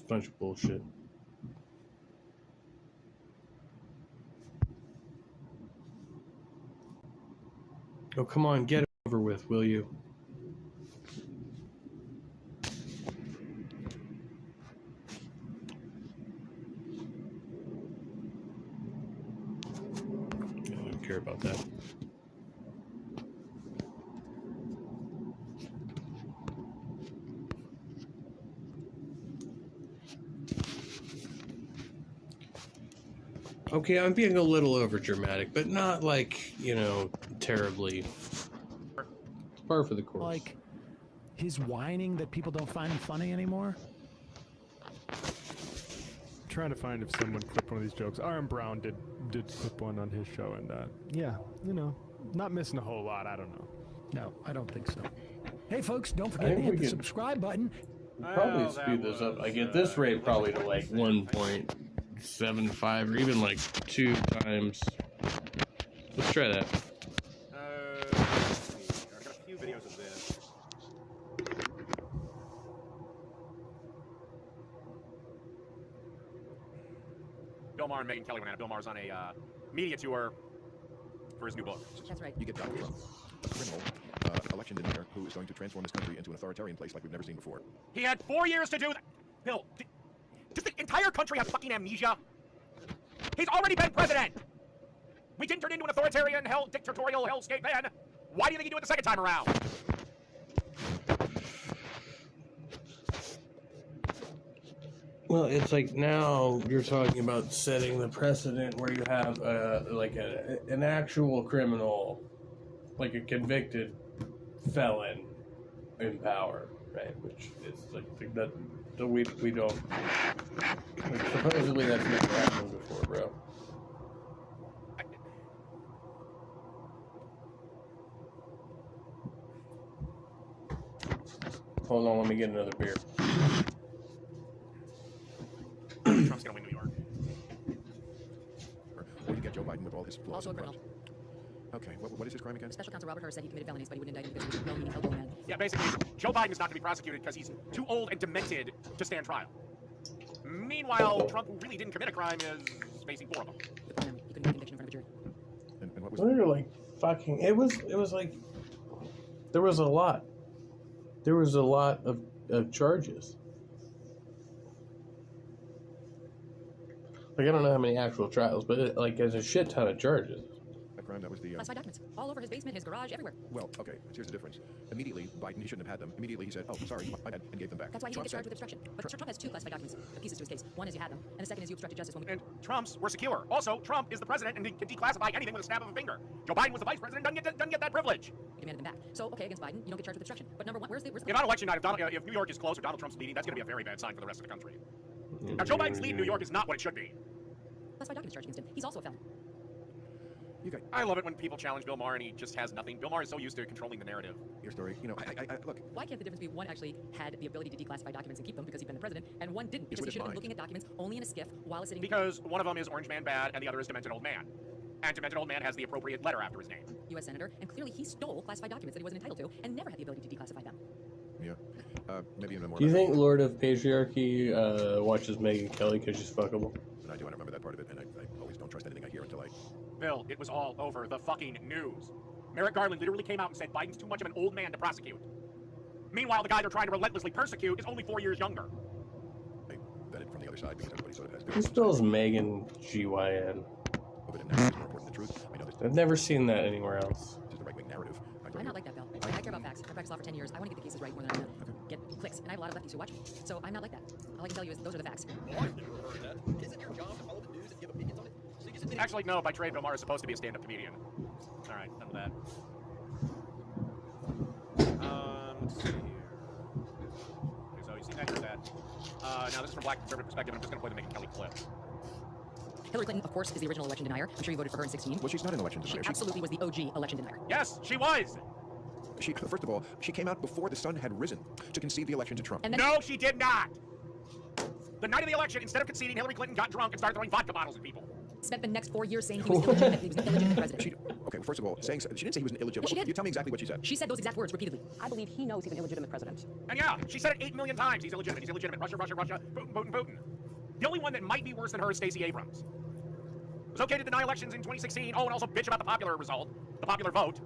bunch of bullshit. Oh, come on, get it over with, will you? I don't care about that. Okay, I'm being a little overdramatic, but not like, you know, terribly. Par for the course. Like, his whining that people don't find him funny anymore? I'm trying to find if someone clipped one of these jokes. R.M. Brown did clip one on his show, and yeah, you know, not missing a whole lot. I don't know. No, I don't think so. Hey, folks, don't forget to hit the subscribe button. Probably speed this up. Like at this rate, probably to like 1.75 or even like 2 times. Let's try that. Let's see. I've got a few videos of this. Bill Maher and Megyn Kelly went at it. Bill Maher's on a media tour for his new book. That's right. You get Donald Trump, a criminal election denier who is going to transform this country into an authoritarian place like we've never seen before. He had 4 years to do that. Bill, does the entire country have fucking amnesia? He's already been president. We didn't turn into an authoritarian dictatorial hellscape then. Why do you think he do it the second time around? Well, it's like now you're talking about setting the precedent where you have like an actual criminal, like a convicted felon in power, right? Which is like that we don't. Like, supposedly that's never happened before, bro. Hold on, let me get another beer. Trump's gonna win New York. Or you get Joe Biden with all his flaws. Also a criminal. Okay, what is his crime again? Special counsel Robert Hur said he committed felonies, but he wouldn't indict him because he was no meaning elbow man. Yeah, basically, Joe Biden is not to be prosecuted because he's too old and demented to stand trial. Meanwhile, Trump, who really didn't commit a crime, is facing 4 of them. Good for him. He couldn't get conviction in front of a jury. And what was They're like fucking. It was like there was a lot. There was a lot of charges. Like I don't know how many actual trials, but like there's a shit ton of charges. that crime? That was the... Classified documents. All over his basement, his garage, everywhere. Well, okay, here's the difference. Immediately, Biden, he shouldn't have had them. Immediately he said, oh, sorry, my bad, and gave them back. That's why he Trump didn't get charged said, with obstruction. But Trump has 2 classified documents, pieces to his case. One is you had them, and the second is you obstructed justice when we... And Trump's were secure. Also, Trump is the president and can declassify anything with a snap of a finger. Joe Biden was the vice president, doesn't get that privilege. He demanded them back. So, okay, against Biden, you don't get charged with obstruction. But number one, where's the... If on election night, if New York is close or Donald Trump's leading, that's going to be a very bad sign for the rest of the country. Now, Joe Biden's lead in New York is not what it should be. Classified documents charged against him. He's also a felon. I love it when people challenge Bill Maher and he just has nothing. Bill Maher is so used to controlling the narrative. your story, you know, look. Why can't the difference be one actually had the ability to declassify documents and keep them because he'd been the president, and one didn't because he should have been looking at documents only in a skiff while sitting... Because one of them is Orange Man Bad and the other is Demented Old Man. And Demented Old Man has the appropriate letter after his name. U.S. Senator, and clearly he stole classified documents that he wasn't entitled to and never had the ability to declassify them. Yeah. Maybe in a more... Do you think Lord of Patriarchy watches Megyn Kelly because she's fuckable? And I do, I remember that part of it, and I always don't trust anything I hear until I... Bill, it was all over the fucking news. Merrick Garland literally came out and said Biden's too much of an old man to prosecute. Meanwhile, the guy they're trying to relentlessly persecute is only 4 years younger. I vet it from the other side because everybody sort of has... Who spells Megan G-Y-N? But it is more important than truth. I know this. I've never seen that anywhere else. This is the right-wing narrative. I'm not like that, Bill. I care about facts. I practiced law for 10 years. I want to get the cases right more than I want to get clicks. And I have a lot of lefties who watch me. So I'm not like that. All I can tell you is those are the facts. Well, I've never heard that. Isn't your job to follow the news and give opinions on it? So you just admit Actually, no, by trade, Bill Maher is supposed to be a stand-up comedian. Alright, none of that. Let's see here. Okay, so you see that, here's that. Now this is from Black Conservative perspective. I'm just going to play the Megyn Kelly clip. Hillary Clinton, of course, is the original election denier. I'm sure you voted for her in 16. Well, she's not an election She denier. absolutely was the OG election denier. Yes, she was! She, first of all, she came out before the sun had risen to concede the election to Trump. And then No, she did not! The night of the election, instead of conceding, Hillary Clinton got drunk and started throwing vodka bottles at people. spent the next 4 years saying he was illegitimate. He was an illegitimate president. Okay, first of all, she didn't say he was an illegitimate. Yes, she did. You tell me exactly what she said. She said those exact words repeatedly. I believe he knows he's an illegitimate president. And yeah, she said it 8 million times. He's illegitimate. He's illegitimate. Russia, Russia, Russia. Putin, Putin, Putin. The only one that might be worse than her is Stacey Abrams. It was okay to deny elections in 2016. Oh, and also bitch about the popular result, the popular vote.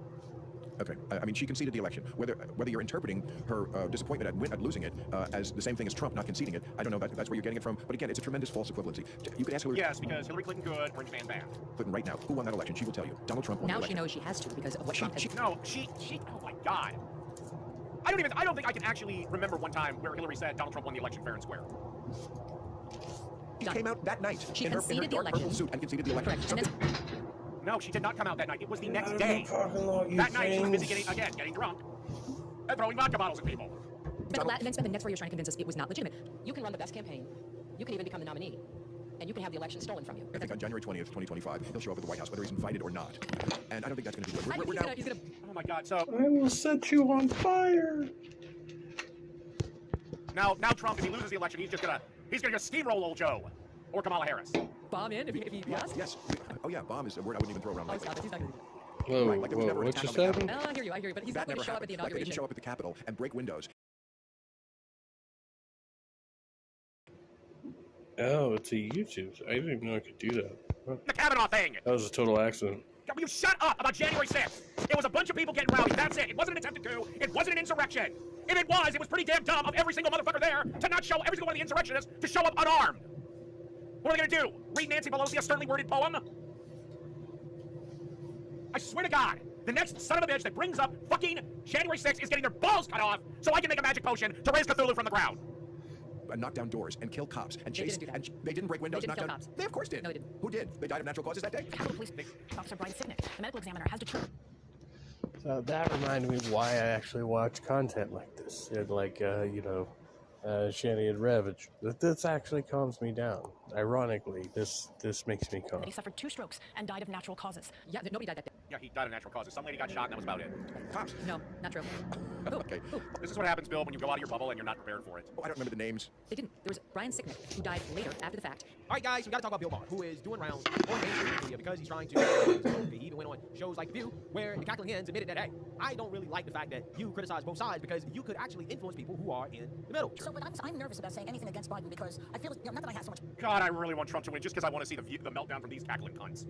Okay, I mean, she conceded the election. Whether you're interpreting her disappointment at losing it as the same thing as Trump not conceding it, I don't know. That's where you're getting it from. But again, it's a tremendous false equivalency. You could ask Hillary. Yes, because Hillary Clinton good, Orange Man bad. Clinton right now, who won that election? She will tell you. Donald Trump won the Now election. she knows she has to because of what Trump has. No, she. Oh my God. I don't think I can actually remember one time where Hillary said Donald Trump won the election fair and square. She came out that night She in her conceded the dark purple election. suit and conceded the election. Correct. And then, No, she did not come out that night. It was the next Out of day. the parking lot, you That night she was busy things. getting drunk and throwing vodka bottles at people. and then spent the next 4 years trying to convince us it was not legitimate. You can run the best campaign. You can even become the nominee. And you can have the election stolen from you. I think on January 20th, 2025, he'll show up at the White House, whether he's invited or not. And I don't think that's going to be good. I think We're now. he's gonna. Oh my God. So I will set you on fire. now Trump, if he loses the election, he's gonna just steamroll old Joe or Kamala Harris. Bomb in if he asks. Yes. Oh yeah, bomb is a word I wouldn't even throw around Oh, lightly. stop it. He's not gonna do that. Whoa, Right, like there was never an what attack just on the happened? Oh, I hear you, but he's That not going never to show up at the happened. Like, they didn't inauguration. show up at the Capitol and break windows. Oh, it's a YouTube. I didn't even know I could do that. Huh. The Kavanaugh thing. That was a total accident. Will you shut up about January 6th? It was a bunch of people getting rowdy. That's it. It wasn't an attempted coup. It wasn't an insurrection. If it was pretty damn dumb of every single motherfucker there to not show every single one of the insurrectionists to show up unarmed. What are they gonna do? Read Nancy Pelosi a sternly worded poem? I swear to God, the next son of a bitch that brings up fucking January 6th is getting their balls cut off so I can make a magic potion to raise Cthulhu from the ground. And knock down doors and kill cops and They chase. didn't do that. And they didn't break windows. They didn't knock kill down. cops. They of course did. No, they didn't. Who did? They died of natural causes that day. Capitol Police Officer Brian Sicknick, the medical examiner, has determined. So that reminded me why I actually watch content like this. And like, Shanny and Ravage. This actually calms me down. Ironically, this makes me calm. That he suffered 2 strokes and died of natural causes. Yeah, nobody died that day. Yeah, he died of natural causes. Some lady got shot and that was about it. Cops. No, not true. Okay. This is what happens, Bill, when you go out of your bubble and you're not prepared for it. Oh, I don't remember the names. They didn't. There was Brian Sicknick, who died later, after the fact. All right, guys, we got to talk about Bill Maher, who is doing rounds on mainstream media because he's trying to. He even went on shows like The View, where the Cackling Hens admitted that, hey, I don't really like the fact that you criticize both sides because you could actually influence people who are in the middle. So, but I'm nervous about saying anything against Biden because I feel, not that I have so much God, I really want Trump to win just because I want to see the meltdown from these cackling cunts.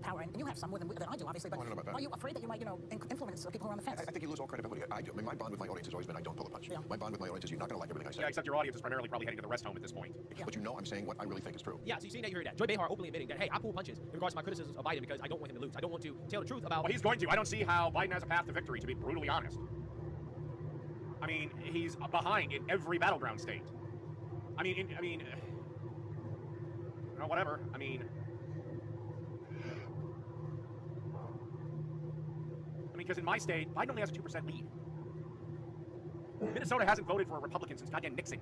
power, and you have some more than I do, obviously. But I don't know about that. are you afraid that you might, influence people who are on the fence? I think you lose all credibility. I do. I mean, my bond with my audience has always been I don't pull a punch. Yeah. My bond with my audience is you're not going to like everything I say. Yeah, except your audience is primarily probably heading to the rest home at this point. But you know I'm saying what I really think is true. Yeah, so you see that you heard that. Joy Behar openly admitting that, hey, I pull punches in regards to my criticisms of Biden because I don't want him to lose. I don't want to tell the truth about. Well, he's going to. I don't see how Biden has a path to victory, to be brutally honest. I mean, he's behind in every battleground state. Whatever. I mean, because in my state, Biden only has a 2% lead. Minnesota hasn't voted for a Republican since goddamn Nixon.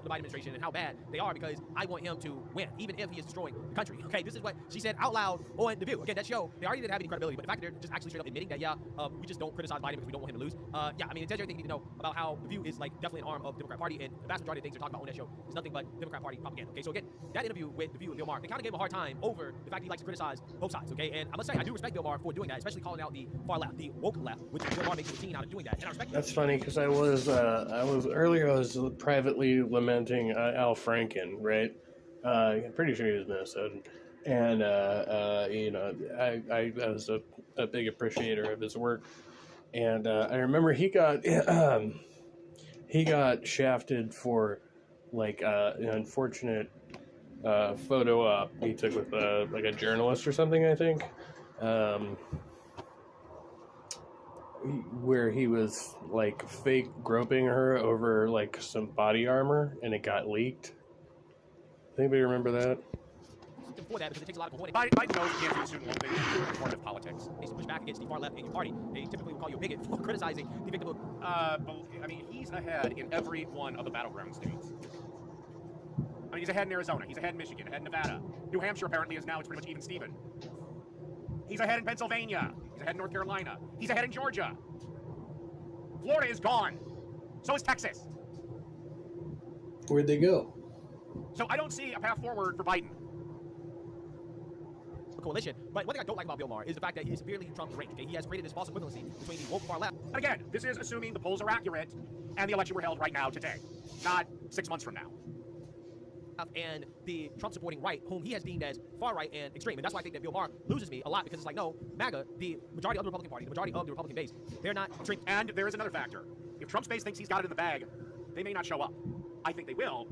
The Biden administration and how bad they are because I want him to win, even if he is destroying the country. Okay, this is what she said out loud on The View. Again, that show, they already didn't have any credibility, but the fact that they're just actually straight up admitting that, we just don't criticize Biden because we don't want him to lose. I mean, it tells you everything you need to know about how The View is like definitely an arm of the Democrat Party, and the vast majority of things they're talking about on that show is nothing but Democrat Party propaganda. Okay, so again, that interview with The View and Bill Maher, they kind of gave him a hard time over the fact that he likes to criticize both sides. Okay, and I must say I do respect Bill Maher for doing that, especially calling out the far left, the woke left, which Bill Maher makes a routine out of doing that. And I respect That's funny because I was privately lamenting Al Franken, right? I'm pretty sure he was Minnesotan, and I was a big appreciator of his work, and I remember he got shafted for like an unfortunate photo op he took with like a journalist or something, I think. Where he was like fake groping her over like some body armor and it got leaked. Anybody remember that? for that because it takes a lot of cojones. Biden knows he can't do the student loan thing in informative politics. They push back against the far left in your party. They typically will call you a bigot for criticizing the victim of. He's ahead in every one of the battleground states. I mean, he's ahead in Arizona. He's ahead in Michigan. Ahead in Nevada. New Hampshire apparently is now. It's pretty much even Steven. He's ahead in Pennsylvania. He's ahead in North Carolina. He's ahead in Georgia. Florida is gone. So is Texas. Where'd they go? So I don't see a path forward for Biden. Coalition. But one thing I don't like about Bill Maher is the fact that he is severely Trump deranged. Okay? He has created this false equivalency between the woke far left. And again, this is assuming the polls are accurate and the election were held right now today, not 6 months from now. And the Trump supporting right, whom he has deemed as far right and extreme. And that's why I think that Bill Maher loses me a lot, because it's like, no, MAGA, the majority of the Republican Party, the majority of the Republican base, they're not extreme. And there is another factor. If Trump's base thinks he's got it in the bag, they may not show up. I think they will,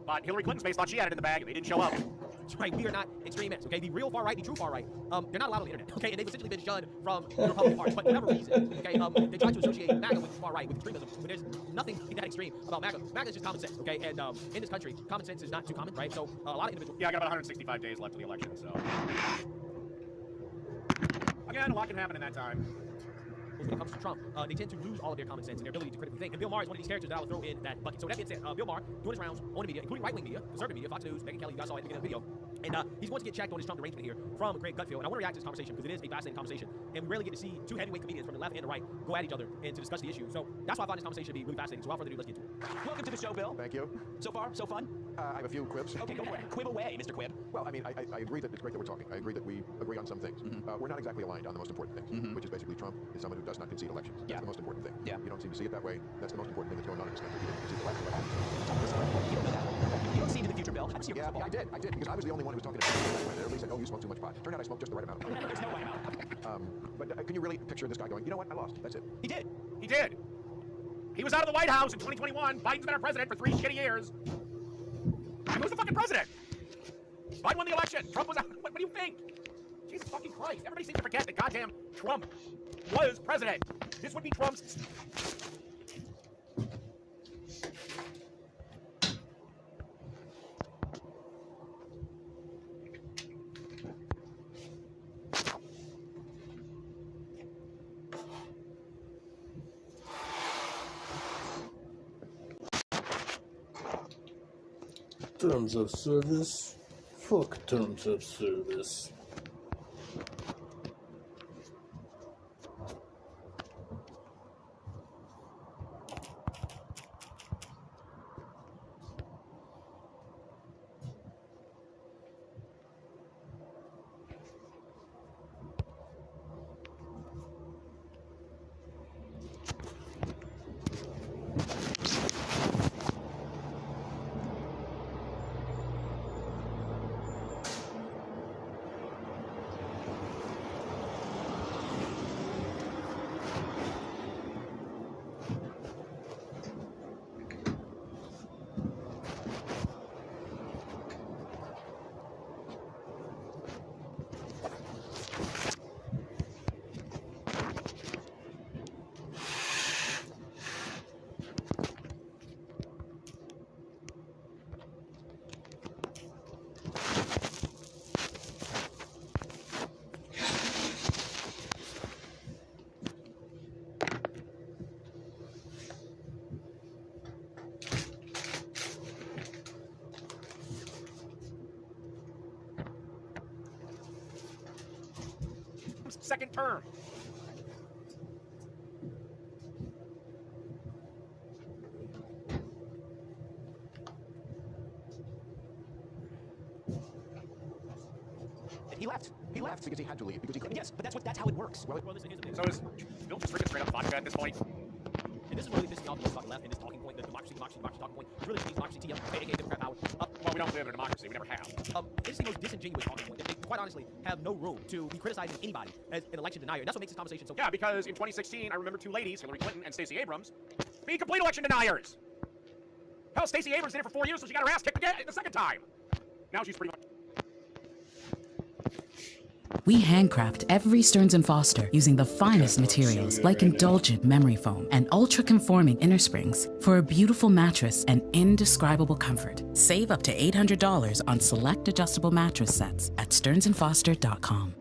but Hillary Clinton's base thought she had it in the bag and they didn't show up. That's right, we are not extremists, okay? The real far right, the true far right, they're not allowed on the internet, okay? And they've essentially been shunned from the Republican Party. But for whatever reason, okay, they try to associate MAGA with far right, with extremism, when there's nothing that extreme about MAGA. MAGA is just common sense, okay? And in this country, common sense is not too common, right? So a lot of individuals... Yeah, I got about 165 days left to the election, so... Again, a lot can happen in that time. When it comes to Trump, they tend to lose all of their common sense and their ability to critically think. And Bill Maher is one of these characters that I would throw in that bucket. So that being said, Bill Maher doing his rounds on the media, including right-wing media, conservative media, Fox News, Megyn Kelly, you guys saw it at the beginning of the video. And he's going to get checked on his Trump derangement here from Greg Gutfeld. And I want to react to this conversation because it is a fascinating conversation. And we rarely get to see two heavyweight comedians from the left and the right go at each other and to discuss the issue. So that's why I find this conversation to be really fascinating. So without further ado, let's get to it. Welcome to the show, Bill. Thank you. So far, so fun? I have a few quibs. Okay, go for it. Quib away, Mr. Quib. Well, I mean, I agree that it's great that we're talking. I agree that we agree on some things. We're not exactly aligned on the most important things, which is basically Trump is someone who does not concede elections. That's the most important thing. Yeah. You don't seem to see it that way. That's the most important thing that's going on in this country. You didn't concede the last election. You don't know that. You don't see into the future, Bill. That's your Yeah, crystal I ball. did, because I was the only one who was talking to people. Everybody said, oh, you smoke too much pot. Turned out I smoked just the right amount. There's no way out. But can you really picture this guy going, you know what, I lost. That's it. He did. He did. He was out of the White House in 2021. Biden's been our president for 3 shitty years. He was the fucking president. Biden won the election. Trump was out. What do you think? Jesus fucking Christ. Everybody seems to forget that goddamn Trump was president. This would be Trump's... Terms of service? Fuck terms of service. second term. He left. He left because he had to leave. Because he couldn't. Yes, but that's how it works. Well, Listen, here's the So is Bill just drinking straight up vodka at this point? And this is really pissing me off about the left and this talking point, the democracy talking point. It's really democracy TM, aka Democrat power. Well, we don't live in a democracy. We never have. It's the most disingenuous talking point. They quite honestly have no room to be criticizing anybody as an election denier. And that's what makes this conversation so... Yeah, because in 2016, I remember two ladies, Hillary Clinton and Stacey Abrams, being complete election deniers. Hell, Stacey Abrams did it for 4 years, so she got her ass kicked again the second time. Now she's pretty much... We handcraft every Stearns & Foster using the finest materials like indulgent memory foam and ultra-conforming inner springs for a beautiful mattress and indescribable comfort. Save up to $800 on select adjustable mattress sets at stearnsandfoster.com.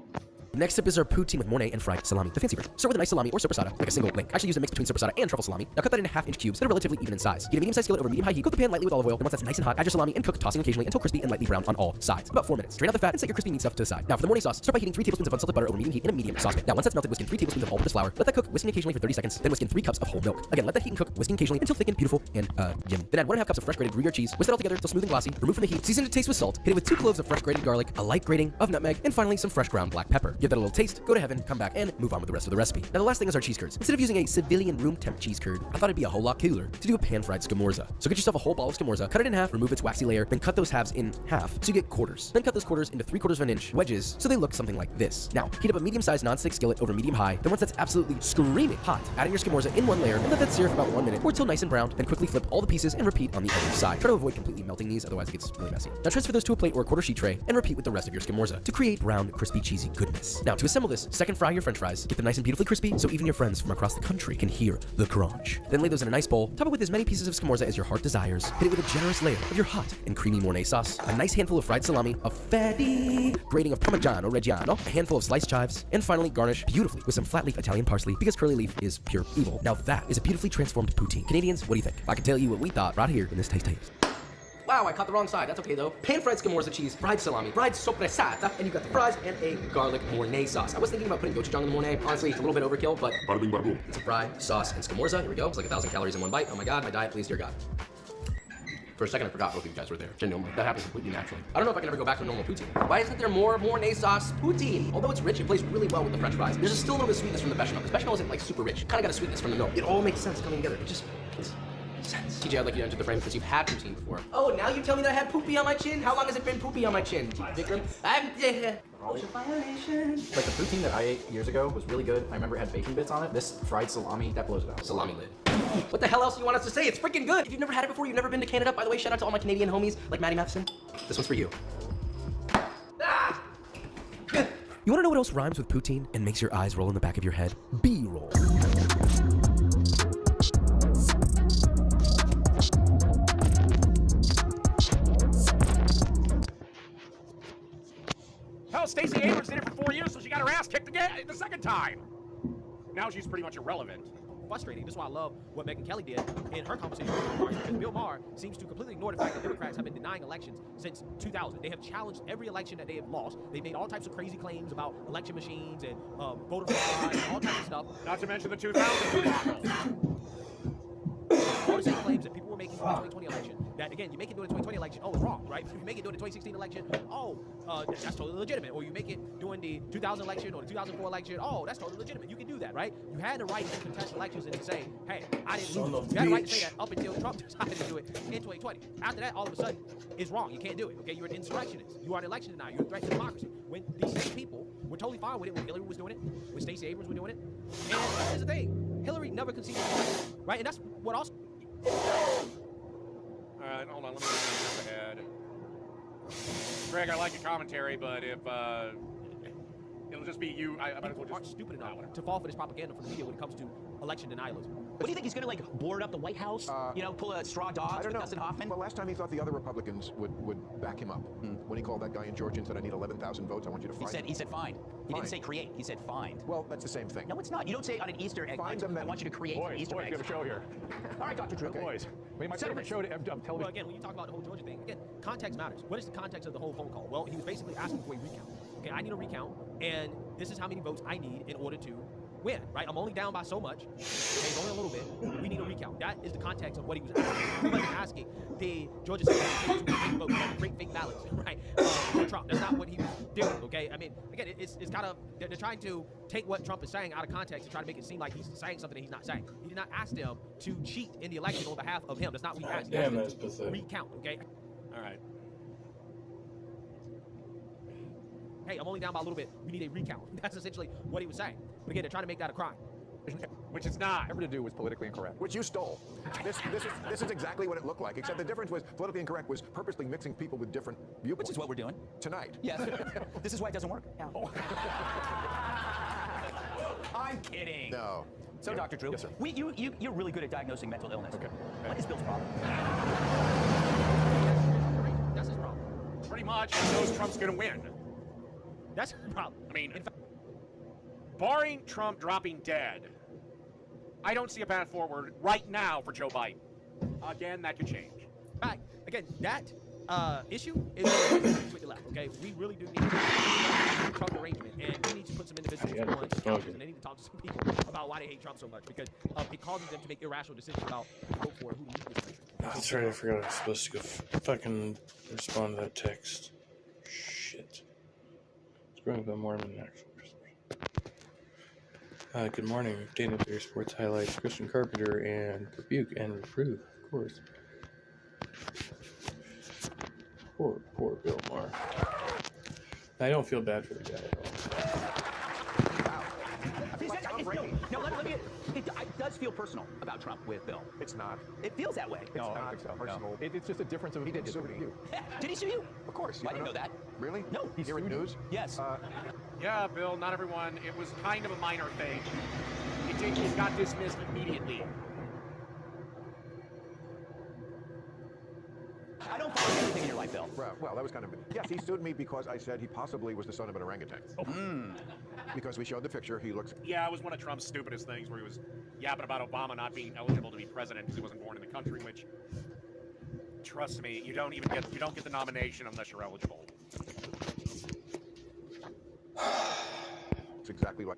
The next tip is our poutine with mornay and fried salami, the fancy version. Start with a nice salami or sopressata, like a single link. I actually used a mix between sopressata and truffle salami. Now cut that into half-inch cubes that are relatively even in size. Heat a medium-sized skillet over medium-high heat. Cook the pan lightly with olive oil. And once that's nice and hot, add your salami and cook, tossing occasionally until crispy and lightly brown on all sides. About 4 minutes. Drain out the fat and set your crispy meat stuff to the side. Now for the mornay sauce, start by heating 3 tablespoons of unsalted butter over medium heat in a medium saucepan. Now once that's melted, whisk in 3 tablespoons of all-purpose flour. Let that cook, whisking occasionally for 30 seconds. Then whisk in 3 cups of whole milk. Again, let that heat and cook, whisking occasionally until thick and beautiful and yummy. Then add 1.5 cups of fresh grated Gruyere cheese. Whisk it all together until smooth and glossy. Remove from the heat. Season to taste with salt. Hit it with 2 cloves of fresh grated garlic, a light grating of nutmeg, and finally some fresh ground black pepper. Give that a little taste, go to heaven, come back, and move on with the rest of the recipe. Now the last thing is our cheese curds. Instead of using a civilian room temp cheese curd, I thought it'd be a whole lot cooler to do a pan-fried scamorza. So get yourself a whole ball of scamorza, cut it in half, remove its waxy layer, then cut those halves in half so you get quarters. Then cut those quarters into 3/4 of an inch wedges so they look something like this. Now heat up a medium-sized non-stick skillet over medium-high. Then once that's absolutely screaming hot, add in your scamorza in one layer and let that sear for about 1 minute or till nice and browned. Then quickly flip all the pieces and repeat on the other side. Try to avoid completely melting these, otherwise it gets really messy. Now transfer those to a plate or a quarter sheet tray and repeat with the rest of your scamorza to create brown, crispy, cheesy goodness. Now to assemble this, second fry your french fries. Get them nice and beautifully crispy so even your friends from across the country can hear the crunch. Then lay those in a nice bowl, top it with as many pieces of scamorza as your heart desires. Hit it with a generous layer of your hot and creamy mornay sauce, a nice handful of fried salami, a fatty grating of Parmigiano Reggiano, a handful of sliced chives, and finally garnish beautifully with some flat leaf Italian parsley because curly leaf is pure evil. Now that is a beautifully transformed poutine. Canadians, what do you think? I can tell you what we thought right here in this Taste Taste. Wow, I caught the wrong side. That's okay though. Pan-fried scamorza cheese, fried salami, fried sopressata, and you got the fries and a garlic mornay sauce. I was thinking about putting gochujang in the mornay. Honestly, it's a little bit overkill, but bada bing, bada boom. It's a fried sauce and scamorza. Here we go. It's like 1,000 calories in one bite. Oh my god, my diet, please, dear God. For a second, I forgot both of you guys were there. Genuinely. That happens completely naturally. I don't know if I can ever go back to a normal poutine. Why isn't there more mornay sauce poutine? Although it's rich, it plays really well with the french fries. There's still a little bit of sweetness from the bechamel. The bechamel isn't like super rich. Kind of got a sweetness from the milk. It all makes sense coming together. It just makes sense. TJ, I'd like you to enter the frame since you've had poutine before. Oh, now you tell me that I had poopy on my chin? How long has it been poopy on my chin? Vikram? Ultra violation. Like the poutine that I ate years ago was really good. I remember it had bacon bits on it. This fried salami, that blows it out. Salami lid. What the hell else do you want us to say? It's freaking good. If you've never had it before, you've never been to Canada, by the way, shout out to all my Canadian homies like Maddie Matheson. This one's for you. Ah! You wanna know what else rhymes with poutine and makes your eyes roll in the back of your head? B-roll. Hell, Stacey Abrams did it for 4 years, so she got her ass kicked again the second time. Now she's pretty much irrelevant. Frustrating. That's why I love what Megyn Kelly did in her conversation with Bill Maher. Because Bill Maher seems to completely ignore the fact that Democrats have been denying elections since 2000. They have challenged every election that they have lost. They've made all types of crazy claims about election machines and voter fraud and all types of stuff. Not to mention the 2000 debacle. All the same claims that people were making for the 2020 election. That again, you make it during the 2020 election, oh, it's wrong, right? You make it during the 2016 election, oh, that's totally legitimate. Or you make it during the 2000 election or the 2004 election, oh, that's totally legitimate. You can do that, right? You had the right to contest elections and to say, hey, I didn't lose. You had the right to say that up until Trump decided to do it in 2020. After that, all of a sudden, it's wrong. You can't do it. Okay, you're an insurrectionist. You are an election denier. You're a threat to democracy. When these same people were totally fine with it, when Hillary was doing it, when Stacey Abrams were doing it, and here's the thing, Hillary never conceded, right? And that's what also. Alright, hold on, let me jump ahead. Greg, I like your commentary, but if, it'll just be you, I might as well just... aren't stupid enough to fall for this propaganda from the media when it comes to election denialism. What do you think he's gonna like board up the White House? You know, pull a straw dog with Dustin Hoffman? Well, last time he thought the other Republicans would back him up. When he called that guy in Georgia and said, I need 11,000 votes, I want you to find He said find. He didn't say create, he said find. Well, that's the same thing. No, it's not. You don't say on an Easter egg, Find I want you to create an Easter egg. We have a show here. All right, Dr. Drew. Okay. Boys, we my favorite show on television. Well, again, when you talk about the whole Georgia thing, again, context matters. What is the context of the whole phone call? Well, he was basically asking for a recount. Okay, I need a recount, and this is how many votes I need in order to win, right? I'm only down by so much. Okay, it's only a little bit. We need a recount. That is the context of what he was asking. He wasn't asking the Georgia Senate to fake votes, break fake ballots, right? For Trump. That's not what he was doing, okay? I mean, again, it's kind of, they're trying to take what Trump is saying out of context and try to make it seem like he's saying something that he's not saying. He did not ask them to cheat in the election on behalf of him. That's not what he asked. He asked them to recount, okay? All right. Hey, I'm only down by a little bit. We need a recount. That's essentially what he was saying. But again, they're trying to make that a crime. Which it's not. Ever to do with politically incorrect. Which you stole. This is exactly what it looked like, except the difference was politically incorrect was purposely mixing people with different viewpoints. Which is what we're doing. Tonight. Yes. This is why it doesn't work. Yeah. Oh. I'm kidding. No. So, Dr. Drew, yes, sir. you're really good at diagnosing mental illness. Okay. What is Bill's problem? That's his problem. Pretty much, he knows Trump's gonna win. That's his problem. I mean, in fact, barring Trump dropping dead, I don't see a path forward right now for Joe Biden. Again, that could change. Right. Again, that issue is with the left. Okay, we really do need to Trump arrangement, and we need to put some individuals on couches, and they need to talk to some people about why they hate Trump so much, because it causes them to make irrational decisions about who to vote for, who to lead this country. That's right, I forgot I was supposed to go fucking respond to that text. Shit. It's growing a bit more than actual. Good morning. Dana Bear Sports Highlights, Christian Carpenter, and Rebuke and Reprove, of course. Poor Bill Maher. I don't feel bad for the guy at all. No, let me. It does feel personal about Trump with Bill. It's not. It feels that way. No, I don't think so. Personal. No. It's just a difference of He opinion. didn't sue you. Did he sue you? Of course. I didn't know that. Really? No. He sued news? Yes. Yeah, Bill, not everyone. It was kind of a minor thing. It got dismissed immediately. I don't follow everything in your life, Bill. Well, that was kind of... Yes, he sued me because I said he possibly was the son of an orangutan. Oh. Because we showed the picture, he looks... Yeah, it was one of Trump's stupidest things where he was yapping about Obama not being eligible to be president because he wasn't born in the country, which, trust me, you don't get the nomination unless you're eligible. It's exactly like...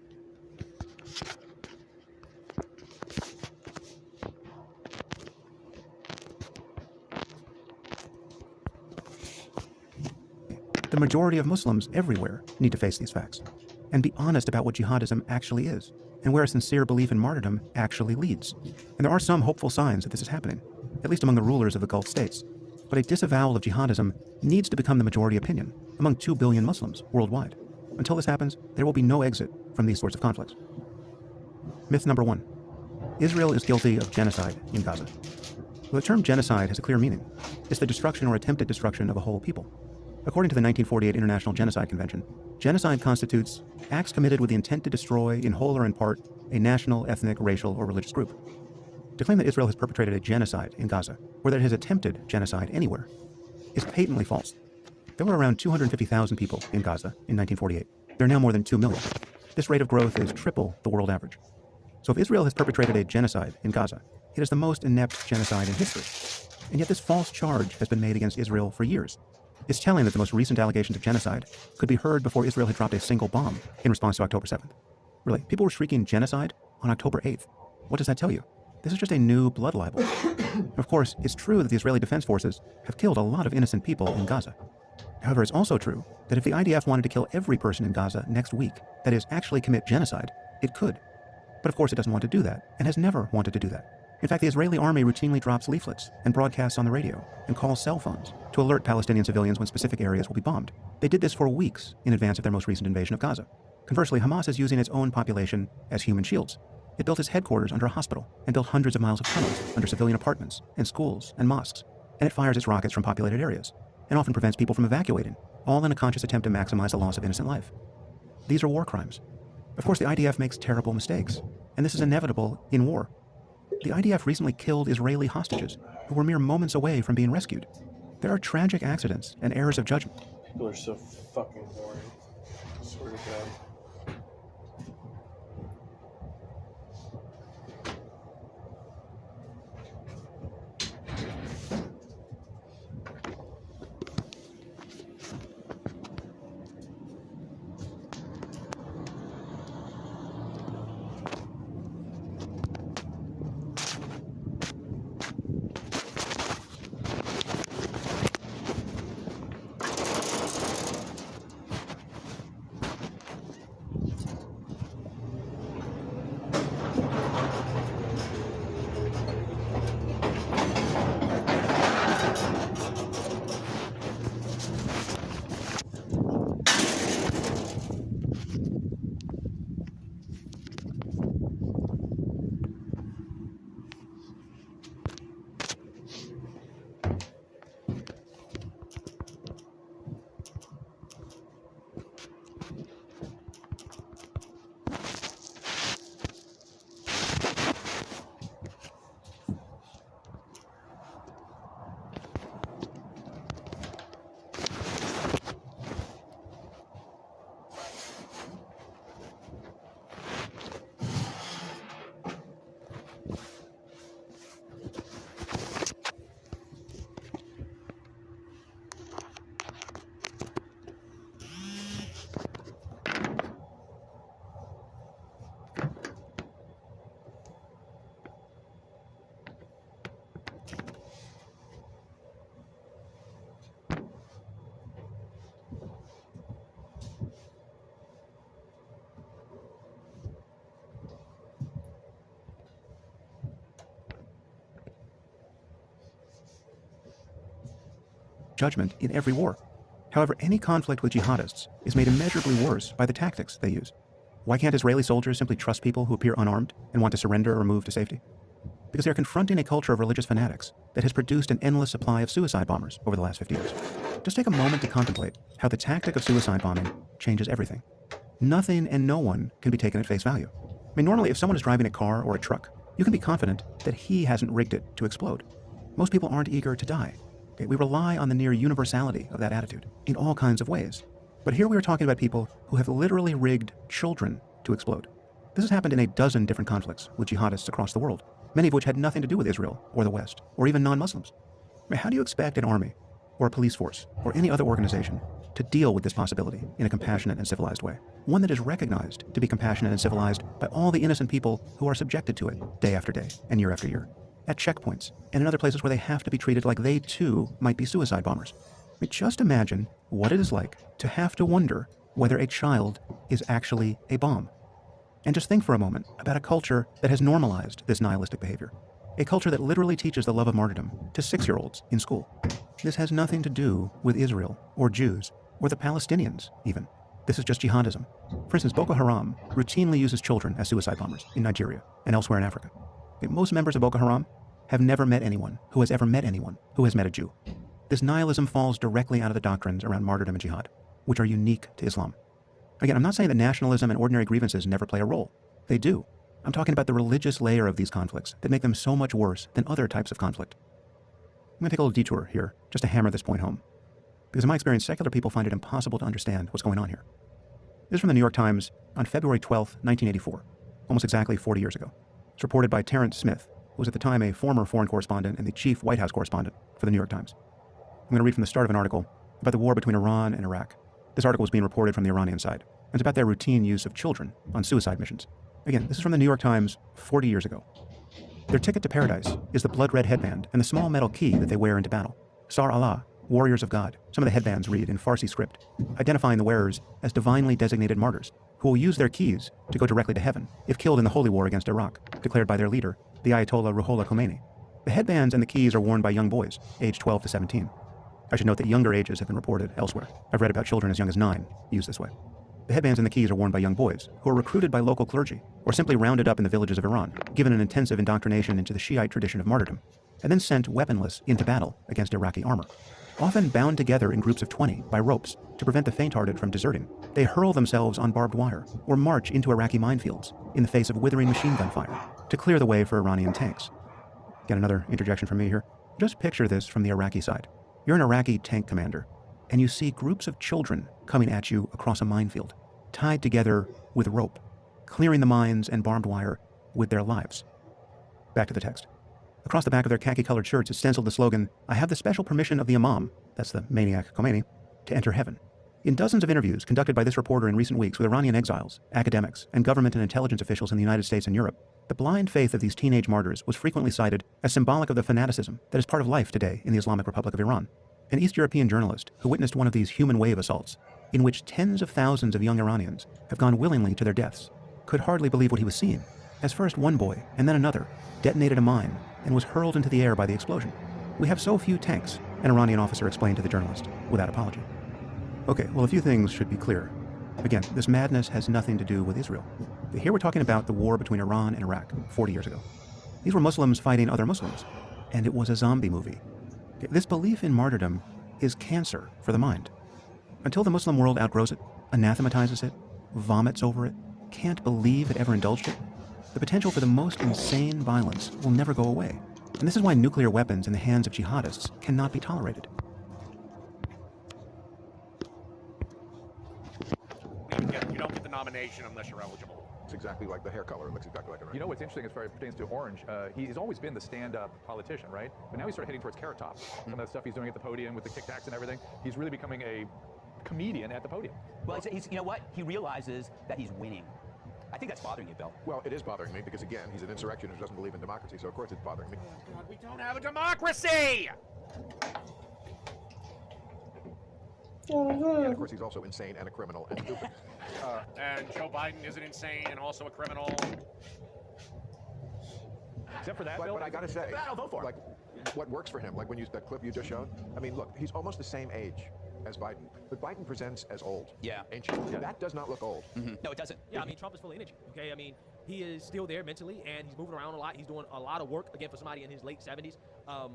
The majority of Muslims everywhere need to face these facts and be honest about what jihadism actually is and where a sincere belief in martyrdom actually leads. And there are some hopeful signs that this is happening, at least among the rulers of the Gulf states. But a disavowal of jihadism needs to become the majority opinion among 2 billion Muslims worldwide. Until this happens, there will be no exit from these sorts of conflicts. Myth number 1. Israel is guilty of genocide in Gaza. Well, the term genocide has a clear meaning. It's the destruction or attempted destruction of a whole people. According to the 1948 International Genocide Convention, genocide constitutes acts committed with the intent to destroy, in whole or in part, a national, ethnic, racial, or religious group. To claim that Israel has perpetrated a genocide in Gaza, or that it has attempted genocide anywhere, is patently false. There were around 250,000 people in Gaza in 1948. There are now more than 2 million. This rate of growth is triple the world average. So if Israel has perpetrated a genocide in Gaza, it is the most inept genocide in history. And yet this false charge has been made against Israel for years. It's telling that the most recent allegations of genocide could be heard before Israel had dropped a single bomb in response to October 7th. Really, people were shrieking genocide on October 8th. What does that tell you? This is just a new blood libel. Of course, it's true that the Israeli Defense Forces have killed a lot of innocent people in Gaza. However, it's also true that if the IDF wanted to kill every person in Gaza next week, that is, actually commit genocide, it could. But of course it doesn't want to do that, and has never wanted to do that. In fact, the Israeli army routinely drops leaflets and broadcasts on the radio and calls cell phones to alert Palestinian civilians when specific areas will be bombed. They did this for weeks in advance of their most recent invasion of Gaza. Conversely, Hamas is using its own population as human shields. It built its headquarters under a hospital and built hundreds of miles of tunnels under civilian apartments and schools and mosques. And it fires its rockets from populated areas and often prevents people from evacuating, all in a conscious attempt to maximize the loss of innocent life. These are war crimes. Of course, the IDF makes terrible mistakes, and this is inevitable in war. The IDF recently killed Israeli hostages who were mere moments away from being rescued. There are tragic accidents and errors of judgment. People are so fucking boring. I swear to God. judgment in every war. However, any conflict with jihadists is made immeasurably worse by the tactics they use. Why can't Israeli soldiers simply trust people who appear unarmed and want to surrender or move to safety? Because they're confronting a culture of religious fanatics that has produced an endless supply of suicide bombers over the last 50 years. Just take a moment to contemplate how the tactic of suicide bombing changes everything. Nothing and no one can be taken at face value. I mean, normally if someone is driving a car or a truck, you can be confident that he hasn't rigged it to explode. Most people aren't eager to die. Okay? We rely on the near universality of that attitude in all kinds of ways. But here we are talking about people who have literally rigged children to explode. This has happened in a dozen different conflicts with jihadists across the world, many of which had nothing to do with Israel or the West, or even non-Muslims. I mean, how do you expect an army, or a police force, or any other organization to deal with this possibility in a compassionate and civilized way? One that is recognized to be compassionate and civilized by all the innocent people who are subjected to it day after day and year after year, at checkpoints and in other places where they have to be treated like they too might be suicide bombers. I mean, just imagine what it is like to have to wonder whether a child is actually a bomb. And just think for a moment about a culture that has normalized this nihilistic behavior. A culture that literally teaches the love of martyrdom to 6-year-olds in school. This has nothing to do with Israel, or Jews, or the Palestinians, even. This is just jihadism. For instance, Boko Haram routinely uses children as suicide bombers in Nigeria and elsewhere in Africa. Most members of Boko Haram have never met anyone who has ever met anyone who has met a Jew. This nihilism falls directly out of the doctrines around martyrdom and jihad, which are unique to Islam. Again, I'm not saying that nationalism and ordinary grievances never play a role. They do. I'm talking about the religious layer of these conflicts that make them so much worse than other types of conflict. I'm going to take a little detour here, just to hammer this point home. Because in my experience, secular people find it impossible to understand what's going on here. This is from the New York Times on February 12, 1984, almost exactly 40 years ago. It's reported by Terrence Smith, who was at the time a former foreign correspondent and the chief White House correspondent for the New York Times. I'm going to read from the start of an article about the war between Iran and Iraq. This article was being reported from the Iranian side. And it's about their routine use of children on suicide missions. Again, this is from the New York Times 40 years ago. Their ticket to paradise is the blood-red headband and the small metal key that they wear into battle. Sar Allah, warriors of God. Some of the headbands read in Farsi script, identifying the wearers as divinely designated martyrs, who will use their keys to go directly to heaven, if killed in the holy war against Iraq, declared by their leader, the Ayatollah Ruhollah Khomeini. The headbands and the keys are worn by young boys, aged 12 to 17. I should note that younger ages have been reported elsewhere. I've read about children as young as 9 used this way. The headbands and the keys are worn by young boys, who are recruited by local clergy, or simply rounded up in the villages of Iran, given an intensive indoctrination into the Shiite tradition of martyrdom, and then sent weaponless into battle against Iraqi armor. Often bound together in groups of 20 by ropes to prevent the faint-hearted from deserting, they hurl themselves on barbed wire, or march into Iraqi minefields in the face of withering machine gun fire, to clear the way for Iranian tanks. Get another interjection from me here. Just picture this from the Iraqi side. You're an Iraqi tank commander, and you see groups of children coming at you across a minefield, tied together with rope, clearing the mines and barbed wire with their lives. Back to the text. Across the back of their khaki-colored shirts is stenciled the slogan, "I have the special permission of the Imam," that's the maniac Khomeini, "to enter heaven." In dozens of interviews conducted by this reporter in recent weeks with Iranian exiles, academics, and government and intelligence officials in the United States and Europe, the blind faith of these teenage martyrs was frequently cited as symbolic of the fanaticism that is part of life today in the Islamic Republic of Iran. An East European journalist who witnessed one of these human wave assaults, in which tens of thousands of young Iranians have gone willingly to their deaths, could hardly believe what he was seeing, as first one boy and then another detonated a mine and was hurled into the air by the explosion. "We have so few tanks," an Iranian officer explained to the journalist, without apology. Okay, well, a few things should be clear. Again, this madness has nothing to do with Israel. Here we're talking about the war between Iran and Iraq 40 years ago. These were Muslims fighting other Muslims, and it was a zombie movie. This belief in martyrdom is cancer for the mind. Until the Muslim world outgrows it, anathematizes it, vomits over it, can't believe it ever indulged it, the potential for the most insane violence will never go away. And this is why nuclear weapons in the hands of jihadists cannot be tolerated. You don't get the nomination unless you're eligible. It's exactly like the hair color. It looks exactly like it. Right? You know what's interesting as far as it pertains to Orange, he's always been the stand-up politician, right? But now he's started heading towards Carrot Top. Some of the stuff he's doing at the podium with the Tic Tacs and everything, he's really becoming a comedian at the podium. Well, he's, you know what? He realizes that he's winning. I think that's bothering you, Bill. Well, it is bothering me because, again, he's an insurrectionist who doesn't believe in democracy, so of course it's bothering me. God, we don't have a democracy! And of course, he's also insane and a criminal and stupid. And Joe Biden isn't insane and also a criminal. Except for that, but I gotta say, I'll vote for him. like, what works for him, like when that clip you just showed. I mean, look, he's almost the same age as Biden, but Biden presents as old. Yeah. Ancient. Yeah. That does not look old. No, it doesn't. Yeah, I mean, Trump is full of energy, okay? I mean, he is still there mentally, and he's moving around a lot. He's doing a lot of work, again, for somebody in his late 70s.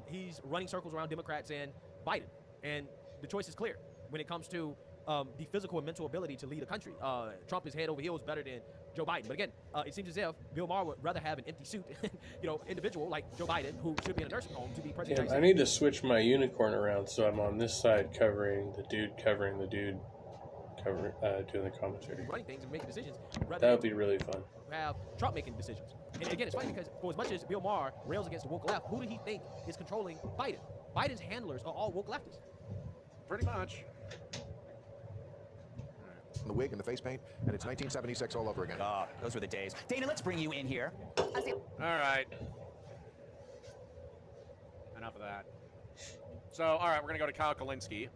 He's running circles around Democrats and Biden, and the choice is clear when it comes to the physical and mental ability to lead a country. Trump is head over heels better than Joe Biden. But again, it seems as if Bill Maher would rather have an empty suit, individual like Joe Biden, who should be in a nursing home, to be president. I need to switch my unicorn around so I'm on this side covering the dude doing the commentary. Running things and making decisions. That would be really fun. Have Trump making decisions. And again, it's funny because for as much as Bill Maher rails against the woke left, who do he think is controlling Biden? Biden's handlers are all woke leftists. Pretty much. The wig and the face paint, and it's 1976 all over again. Oh, those were the days. Dana, let's bring you in here. All right. Enough of that. So, all right, we're going to go to Kyle Kalinske.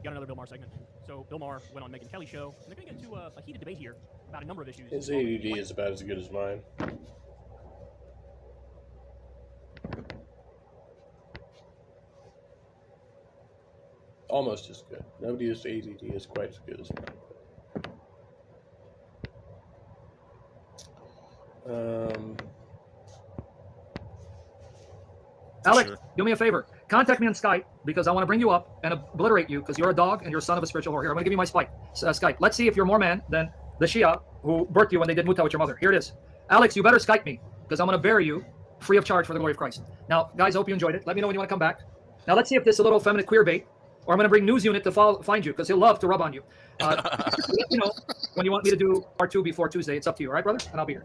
Got another Bill Maher segment. So Bill Maher went on Megyn Kelly's show, and they're going to get into a heated debate here about a number of issues. His ADD is about as good as mine. Almost as good. Nobody's ADD is quite as good as mine. Alex, do me a favor. Contact me on Skype because I want to bring you up and obliterate you because you're a dog and you're a son of a spiritual whore. Here, I'm going to give you my Skype. Let's see if you're more man than the Shia who birthed you when they did muta with your mother. Here it is. Alex, you better Skype me because I'm going to bury you free of charge for the glory of Christ. Now, guys, I hope you enjoyed it. Let me know when you want to come back. Now, let's see if this is a little feminine queer bait, or I'm going to bring News Unit to find you because he'll love to rub on you. Let me know when you want me to do part 2 before Tuesday. It's up to you, all right, brother? And I'll be here.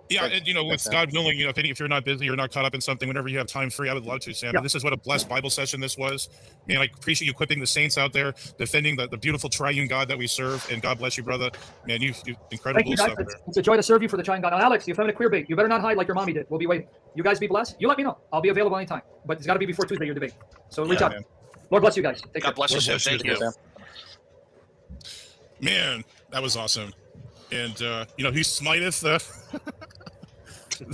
Yeah, and, with God willing, if you're not busy, you're not caught up in something, whenever you have time free, I would love to, Sam. Yeah. This is what a blessed Bible session this was. And I appreciate you equipping the saints out there, defending the beautiful triune God that we serve. And God bless you, brother. Man, you incredible Thank you, guys. stuff. It's a joy to serve you for the China God. Now, Alex, you feminine queer bait. You better not hide like your mommy did. We'll be waiting. You guys be blessed. You let me know. I'll be available anytime. But it's got to be before Tuesday, your debate. So reach out. Man. Lord bless you guys. Take God care. bless you, Sam. Thank you. Man, that was awesome. And, he smiteth the...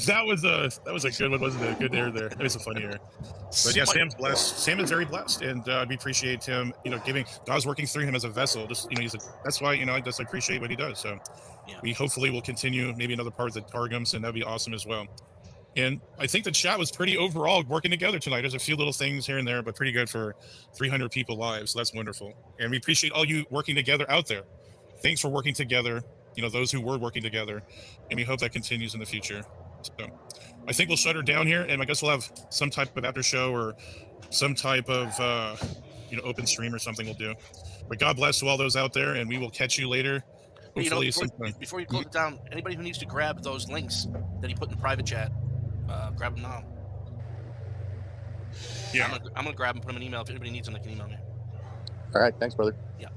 That was a good one, wasn't it? Good air there. That was a funny air. But yeah, Sam's blessed. Sam is very blessed, and we appreciate him. Giving God's working through him as a vessel. Just that's why I just appreciate what he does. So we hopefully will continue maybe another part of the Targums, and that'd be awesome as well. And I think the chat was pretty overall working together tonight. There's a few little things here and there, but pretty good for 300 people live. So that's wonderful, and we appreciate all you working together out there. Thanks for working together. Those who were working together, and we hope that continues in the future. So I think we'll shut her down here, and I guess we'll have some type of after show or some type of open stream or something we'll do. But God bless to all those out there, and we will catch you later. Hopefully before you close it down, anybody who needs to grab those links that he put in the private chat, grab them now. Yeah, I'm gonna grab them, put them in email. If anybody needs them, they can email me. All right, thanks, brother. Yeah.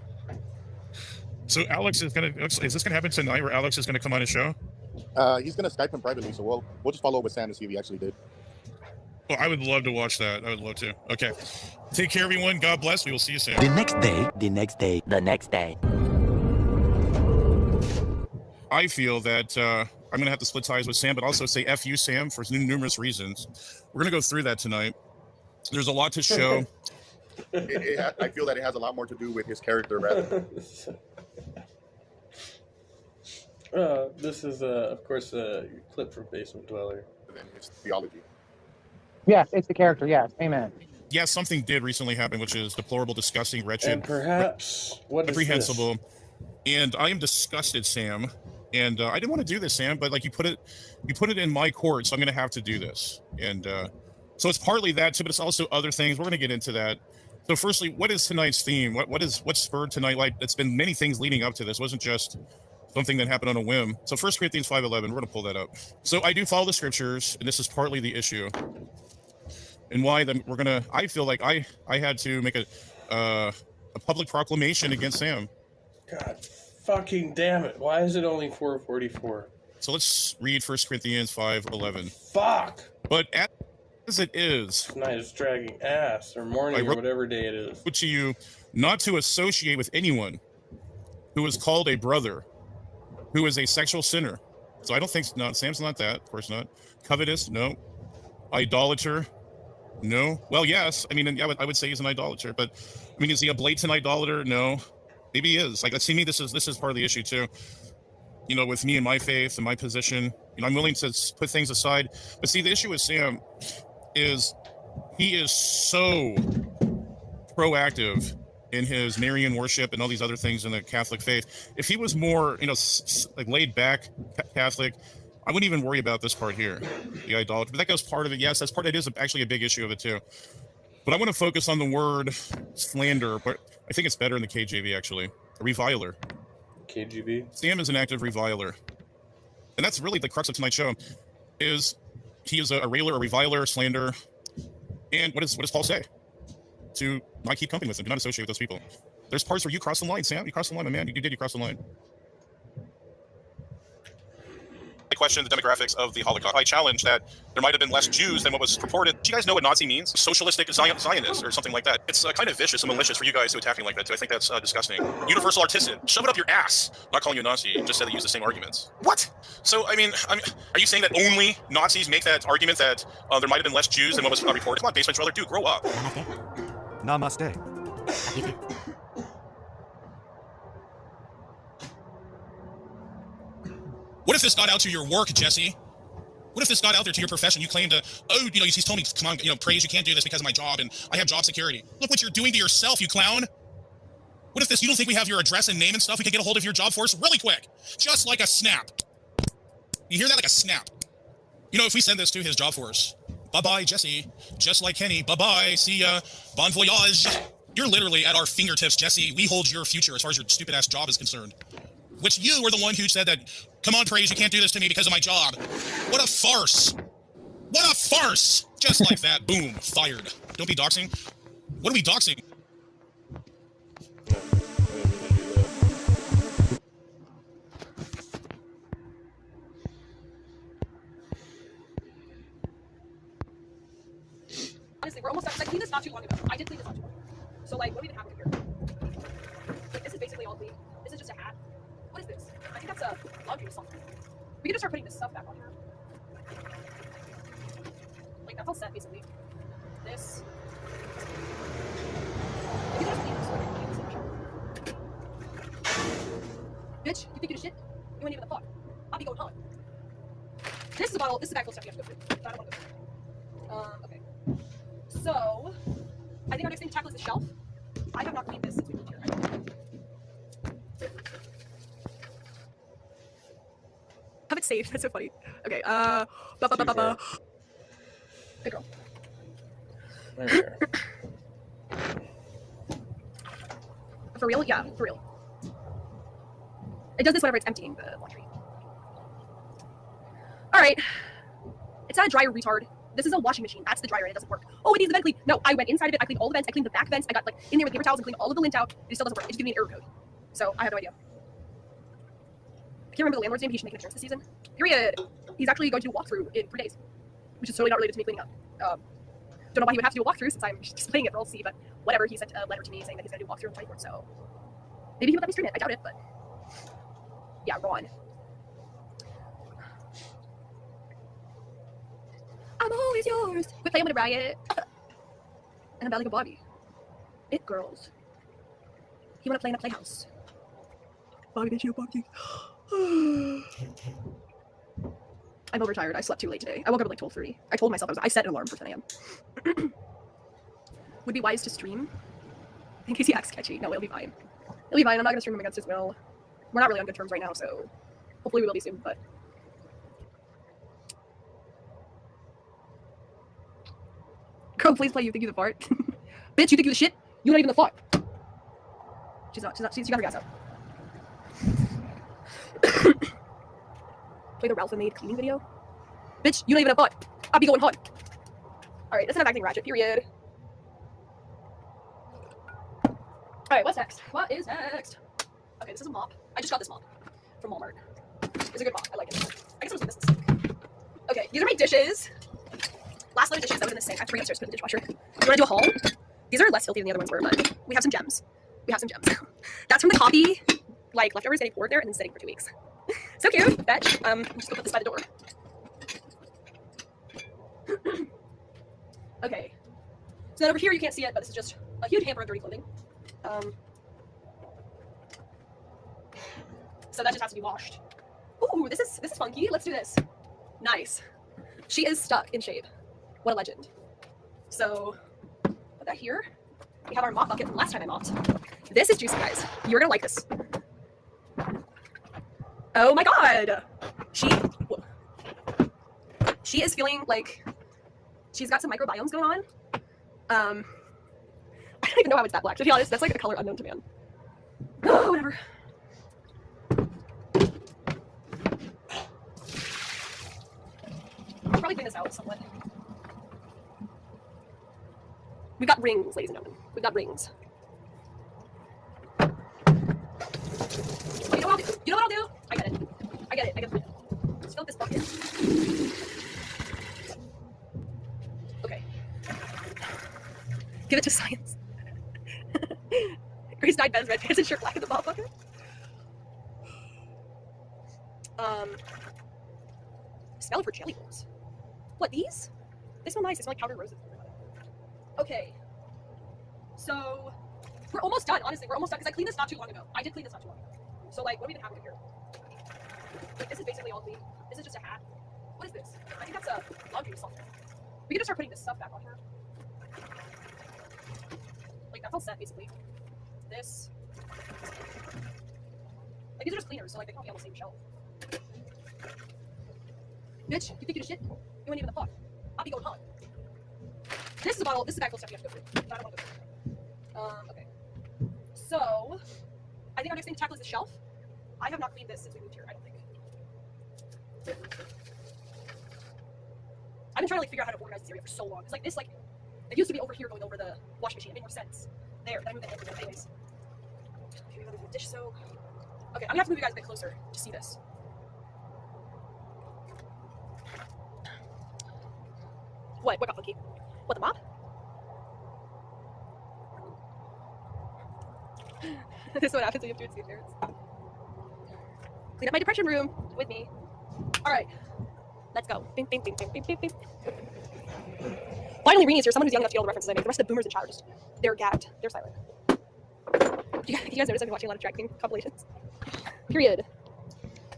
So Alex is this gonna happen tonight, where Alex is gonna come on his show? He's gonna Skype him privately, so we'll just follow up with Sam to see if he actually did. Well, I would love to watch that. I would love to. Okay. Take care, everyone. God bless. We will see you soon. The next day. I feel that I'm going to have to split ties with Sam, but also say F you, Sam, for numerous reasons. We're going to go through that tonight. There's a lot to show. I feel that it has a lot more to do with his character rather. This is, of course, a clip from Basement Dweller. Than his theology. Yes, it's the character. Yes, amen. Yeah, something did recently happen, which is deplorable, disgusting, wretched, and perhaps reprehensible. And I am disgusted, Sam. And I didn't want to do this, Sam, but like you put it in my court, so I'm going to have to do this. And so it's partly that too, but it's also other things. We're going to get into that. So, firstly, what is tonight's theme? What spurred tonight? Like, it's been many things leading up to this. It wasn't just something that happened on a whim. So 1 Corinthians 5:11, we're going to pull that up. So I do follow the scriptures, and this is partly the issue. And why I feel like I had to make a public proclamation against Sam. God fucking damn it. Why is it only 4:44? So let's read 1 Corinthians 5:11. Fuck! But as it is, tonight is dragging ass, or morning, or whatever day it is. To you, not to associate with anyone who is called a brother, who is a sexual sinner, So I don't think, no, Sam's not that. Of course not. Covetous? No. Idolater? No. Well, yes. I mean, I would say he's an idolater, but I mean, is he a blatant idolater? No. Maybe he is. Like, see me, this is part of the issue too. You know, with me and my faith and my position, you know, I'm willing to put things aside. But see, the issue with Sam is he is so proactive in his Marian worship and all these other things in the Catholic faith. If he was more, you know, like laid back Catholic, I wouldn't even worry about this part here, the idolatry. But that goes part of it. Yes, that's part. It is actually a big issue of it too. But I want to focus on the word slander. But I think it's better in the KJV actually. A reviler. KGB. Sam is an active reviler, and that's really the crux of tonight's show. Is he is a railer, a reviler, slander, and what does Paul say? To not keep company with him, do not associate with those people. There's parts where you cross the line, Sam. You crossed the line, my man. You cross the line. I question the demographics of the Holocaust. I challenge that there might have been less Jews than what was reported. Do you guys know what Nazi means? Socialistic Zionist or something like that. It's kind of vicious and malicious for you guys to attack me like that too. I think that's disgusting. Universal artisan. Shove it up your ass. I'm not calling you a Nazi. Just said they use the same arguments. What? So, I mean, are you saying that only Nazis make that argument that there might have been less Jews than what was reported? Come on, basement dweller, dude, grow up. Namaste. What if this got out to your work, Jesse? What if this got out there to your profession? You claim to, oh, you know, he's told me, come on, you know, praise, you can't do this because of my job, and I have job security. Look what you're doing to yourself, you clown. What if this, you don't think we have your address and name and stuff? We could get a hold of your job force really quick. Just like a snap. You hear that? Like a snap. You know, if we send this to his job force, bye-bye, Jesse. Just like Kenny, bye-bye, see ya, bon voyage. You're literally at our fingertips, Jesse. We hold your future as far as your stupid-ass job is concerned. Which you were the one who said that, come on, praise, you can't do this to me because of my job. What a farce. What a farce. Just like that, boom, fired. Don't be doxing. What are we doxing? Honestly, we're almost done. I cleaned this not too long ago. I did clean this not too long ago. So, like, what do we even have here? Like, this is basically all clean. This is just a hat. What is this? I think that's a laundry stuff. We can just start putting this stuff back on here. Like, that's all set, basically. This. We can just clean this. Bitch, you think you're shit? You ain't even the fuck. I'll be going home. This is a bottle. This is a bag full of stuff you have to go through. I don't want to go through. Okay. So, I think our next thing to tackle is the shelf. I have not cleaned this since we moved here. Have it saved. That's so funny. Okay. Good girl. For real? Yeah, for real. It does this whenever it's emptying the laundry. All right. It's not a dryer, retard. This is a washing machine. That's the dryer, and it doesn't work. Oh, it needs the vent clean. No, I went inside of it. I cleaned all the vents. I cleaned the back vents. I got like in there with paper towels and cleaned all of the lint out. It still doesn't work. It's giving me an error code. So I have no idea. I can't remember the landlord's name. He should make an appearance this season. Period. He's actually going to do a walkthrough in 3 days, which is totally not related to me cleaning up. Don't know why he would have to do a walkthrough since I'm just playing it for all to see, but whatever. He sent a letter to me saying that he's going to do a walkthrough on 24th, so maybe he would let me stream it. I doubt it, but yeah, Ron. I'm always yours. Quit playing with a riot. And I'm about like a Bobby. It girls. You want to play in a playhouse? Bobby, did you Bobby? I'm overtired. I slept too late today. I woke up at like 12:30. I told myself I set an alarm for 10 a.m. Would be wise to stream in case he acts sketchy. No, it'll be fine. It'll be fine. I'm not gonna stream him against his will. We're not really on good terms right now, so hopefully we will be soon. But girl, please play. You think you the fart? Bitch, you think you the shit? You're not even the fart. She's not. She got her gas out. Play the Ralph and Maid cleaning video. Bitch, you don't even have fart. I'll be going hard. Alright, that's enough acting ratchet, period. Alright, what's next? What is next? Okay, this is a mop. I just got this mop from Walmart. It's a good mop. I like it. I guess I'm just gonna miss this. Okay, these are my dishes. Last load of dishes that was in the sink. I have to bring upstairs to put in the dishwasher. You wanna do a haul? These are less filthy than the other ones were, but we have some gems. We have some gems. That's from the coffee, like leftovers getting poured there and then sitting for 2 weeks. So cute. Fetch. I'm just gonna put this by the door. Okay. So then over here you can't see it, but this is just a huge hamper of dirty clothing. So that just has to be washed. Ooh, this is funky. Let's do this. Nice. She is stuck in shape. What a legend. So put that here. We have our mop bucket from last time I mopped. This is juicy, guys. You're gonna like this. Oh my god! She is feeling like she's got some microbiomes going on. I don't even know how it's that black. To be honest, that's like a color unknown to man. Oh, whatever. I'll probably clean this out somewhat. We've got rings, ladies and gentlemen. We've got rings. You know what I'll do? You know what I'll do? I get it. I get it. I get it. Let's fill up this bucket. Okay. Give it to science. Grace dyed Ben's red pants and shirt black in the ball bucket. Smell for jelly rolls. What, these? They smell nice. They smell like powdered roses. Okay. So, we're almost done, honestly. We're almost done, because I cleaned this not too long ago. I did clean this not too long ago. So, like, what do we even have here? Like, this is basically all clean. This is just a hat. What is this? I think that's a laundry something. We can just start putting this stuff back on here. Like, that's all set, basically. This. Like, these are just cleaners, so, like, they can all be on the same shelf. Bitch, you think you're the shit? You ain't even the fuck. I'll be going hard. This is a bottle. This is the actual stuff you have to go through. But I don't want to go through. Okay. So, I think our next thing to tackle is the shelf. I have not cleaned this since we moved here, I don't think. I've been trying to like figure out how to organize this area for so long. It's like this, like, it used to be over here going over the washing machine. It made more sense. There, then I moved the hamper there. Anyways. Okay, we gotta do dish soap. Okay, I'm gonna have to move you guys a bit closer to see this. What? What got funky? What, the mop? This is what happens when you have to do parents. Clean up my depression room with me. Alright. Let's go. Bing, bing, bing, bing, bing, bing, bing. Finally, Reenie's here. Someone who's young enough to get all the references I make. The rest of the boomers in chat are just, they're gagged. They're silent. You guys notice I've been watching a lot of drag king compilations? Period.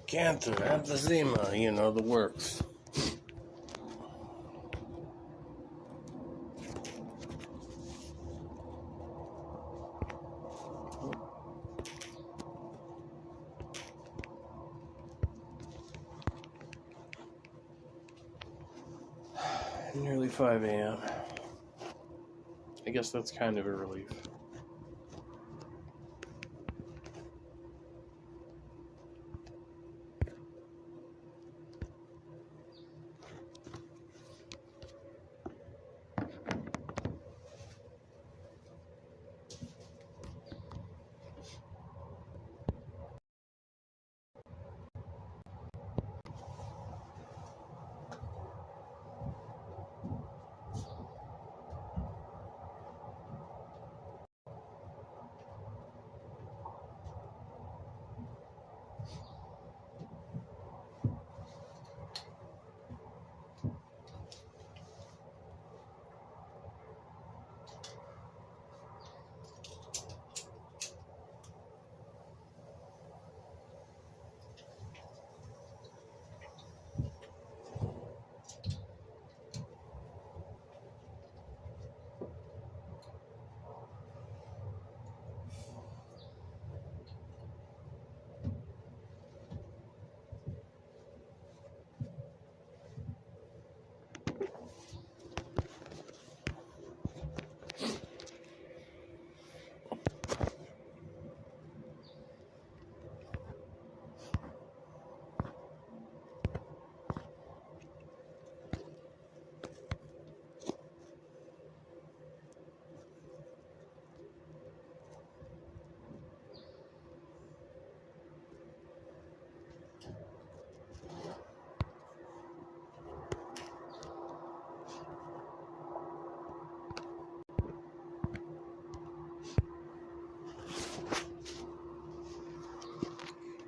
Cancer, emphysema, you know, the works. Nearly 5 a.m. I guess that's kind of a relief.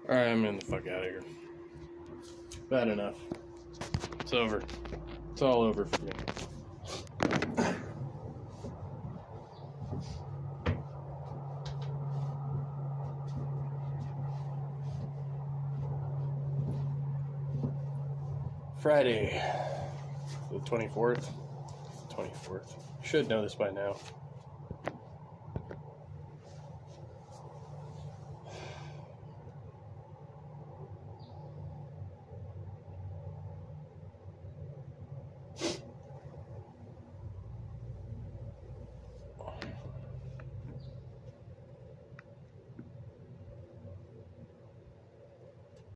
Alright, I'm in the fuck out of here. Bad enough. It's over. It's all over for me. Friday, the 24th. 24th. Should know this by now.